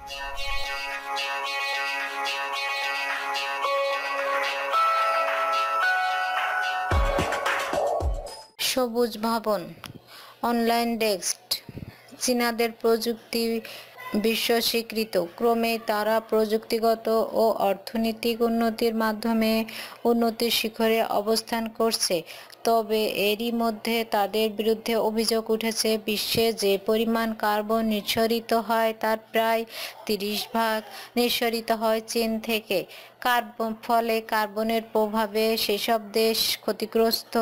সবুজ ভবন online desk চীনাদের প্রযুক্তি বিশ্ব স্বীকৃত ক্রমেই তারা প্রযুক্তিগত ও অর্থনৈতিক উন্নতির মাধ্যমে উন্নতির শিখরে অবস্থান করছে। তবে এরই মধ্যে তাদের বিরুদ্ধে অভিযোগ উঠেছে বিশ্বে যে পরিমাণ কার্বন নিঃসরিত হয় তার প্রায় 30% নিঃসরিত হয় চীন থেকে। ফলে কার্বনের প্রভাবে সেসব দেশ ক্ষতিগ্রস্ত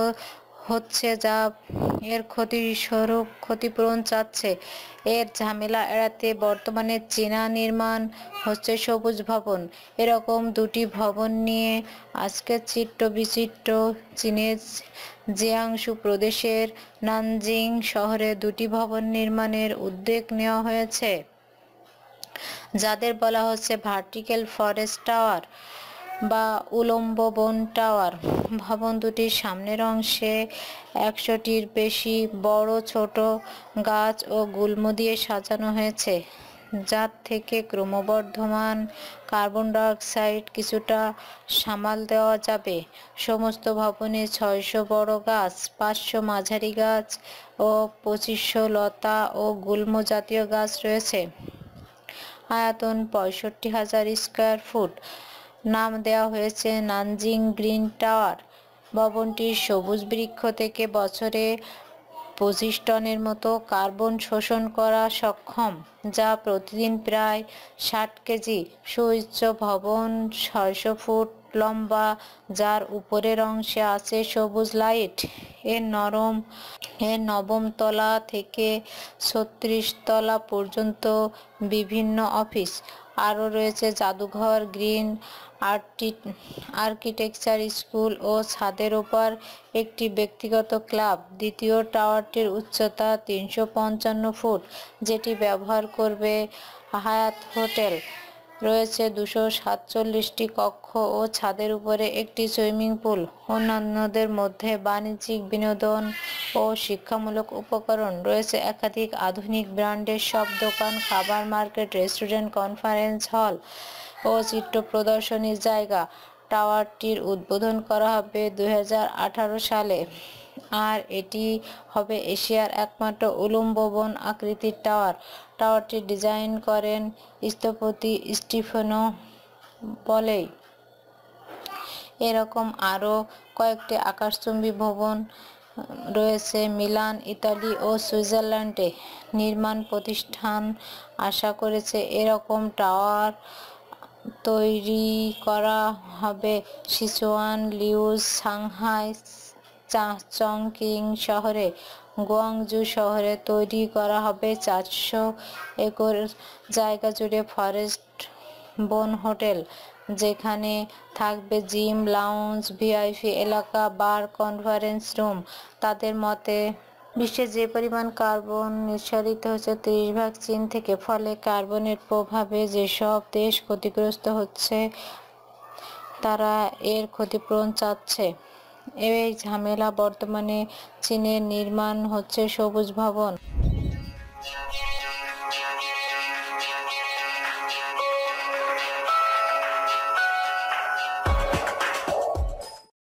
হচ্ছে যা এর ক্ষতিস্বরূপ ক্ষতিপূরণ চাচ্ছে। এর ঝামেলা এড়াতে বর্তমানে চীনা নির্মাণ হচ্ছে সবুজ ভবন। এরকম দুটি ভবন নিয়ে আজকের চিত্রবিচিত্র চীনের জিয়াংসু প্রদেশের নানজিং শহরে দুটি ভবন নির্মাণের উদ্যোগ নেওয়া হয়েছে, যাদের বলা হচ্ছে ভার্টিক্যাল ফরেস্ট টাওয়ার বা উলম্ব বন টাওয়ার। ভবন দুটির সামনের অংশে 100টির বেশি বড় ছোট গাছ ও গুল্ম দিয়ে সাজানো হয়েছে, যার থেকে ক্রমবর্ধমান কার্বন ডাইঅক্সাইড কিছুটা সামাল দেওয়া যাবে। সমস্ত ভবনে 600 বড় গাছ, 500 মাঝারি গাছ ও 2500 লতা ও গুল্ম জাতীয় গাছ রয়েছে। আয়তন 65,000 স্কয়ার ফুট। নাম দেওয়া হয়েছে নানজিং গ্রিন টাওয়ার। ভবনটি সবুজ বৃক্ষ থেকে বছরে 25 টনের মতো কার্বন শোষণ করা সক্ষম, যা প্রতিদিন প্রায় 60 কেজি। সুউচ্চ ভবন 600 ফুট লম্বা, যার উপরের অংশে আছে সবুজ লাইট। এর নবম তলা থেকে 36 তলা পর্যন্ত বিভিন্ন অফিস। আরও রয়েছে জাদুঘর, গ্রিন আর্কিটেকচার স্কুল ও ছাদের উপর একটি ব্যক্তিগত ক্লাব। দ্বিতীয় টাওয়ারটির উচ্চতা 355 ফুট, যেটি ব্যবহার করবে হায়াত হোটেল। রয়েছে 247টি কক্ষ ও ছাদের উপরে একটি সুইমিং পুল। অন্যান্যদের মধ্যে বাণিজ্যিক, বিনোদন ও শিক্ষামূলক উপকরণ রয়েছে। একাধিক আধুনিক ব্র্যান্ডের সব দোকান, খাবার মার্কেট, রেস্টুরেন্ট, কনফারেন্স হল ও চিত্র প্রদর্শনীর জায়গা। টাওয়ারটির উদ্বোধন করা হবে 2018 সালে, আর এটি হবে এশিয়ার একমাত্র উলম্ব বন আকৃতির টাওয়ার। টাওয়ারটি ডিজাইন করেন স্থপতি স্টিফেনো বলেই। এরকম আরও কয়েকটি আকাশচুম্বী ভবন রয়েছে মিলান, ইতালি ও সুইজারল্যান্ডে। নির্মাণ প্রতিষ্ঠান আশা করছে এরকম টাওয়ার তৈরি করা হবে সিচুয়ান, লিউজ, সাংহাই, চংকিং শহরে। গুয়াংজু শহরে তৈরি করা হবে 400 একর জায়গা জুড়ে ফরেস্ট বন হোটেল, যেখানে থাকবে জিম, লাউঞ্জ, ভিআইপি এলাকা, বার, কনফারেন্স রুম। তাদের মতে বিশ্বে যে পরিমাণ কার্বন নিঃসরিত হচ্ছে 30% চীন থেকে। ফলে কার্বনের প্রভাবে যেসব দেশ ক্ষতিগ্রস্ত হচ্ছে তারা এর ক্ষতিপূরণ চাচ্ছে। এই ঝামেলা বর্তমানে চীনের নির্মাণ হচ্ছে সবুজ ভবন।